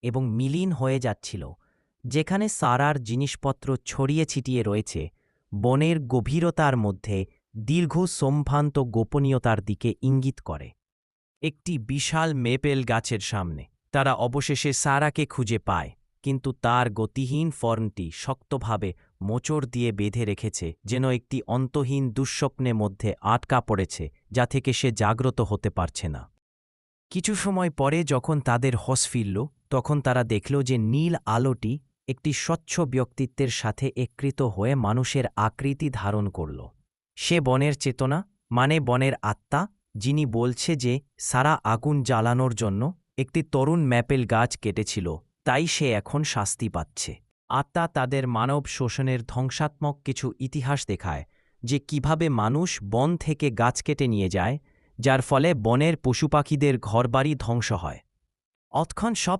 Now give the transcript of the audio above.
এবং মিলিন হয়ে যাচ্ছিল। যেখানে সারার জিনিসপত্র ছড়িয়ে ছিটিয়ে রয়েছে, বনের গভীরতার মধ্যে দীর্ঘ সম্ভ্রান্ত গোপনীয়তার দিকে ইঙ্গিত করে। একটি বিশাল মেপেল গাছের সামনে তারা অবশেষে সারাকে খুঁজে পায়, কিন্তু তার গতিহীন ফর্মটি শক্তভাবে মোচড় দিয়ে বেঁধে রেখেছে, যেন একটি অন্তহীন দুঃস্বপ্নের মধ্যে আটকা পড়েছে, যা থেকে সে জাগ্রত হতে পারছে না। কিছু সময় পরে যখন তাদের হোশ ফিরল, তখন তারা দেখল যে নীল আলোটি একটি স্বচ্ছ ব্যক্তিত্বের সাথে একীকৃত হয়ে মানুষের আকৃতি ধারণ করল। সে বনের চেতনা, মানে বনের আত্মা, যিনি বলছে যে সারা আগুন জ্বালানোর জন্য একটি তরুণ ম্যাপেল গাছ কেটেছিল, তাই সে এখন শাস্তি পাচ্ছে। আত্মা তাদের মানব শোষণের ধ্বংসাত্মক কিছু ইতিহাস দেখায়, যে কিভাবে মানুষ বন থেকে গাছ কেটে নিয়ে যায়, যার ফলে বনের পশুপাখিদের ঘরবাড়ি ধ্বংস হয়। অতক্ষণ সব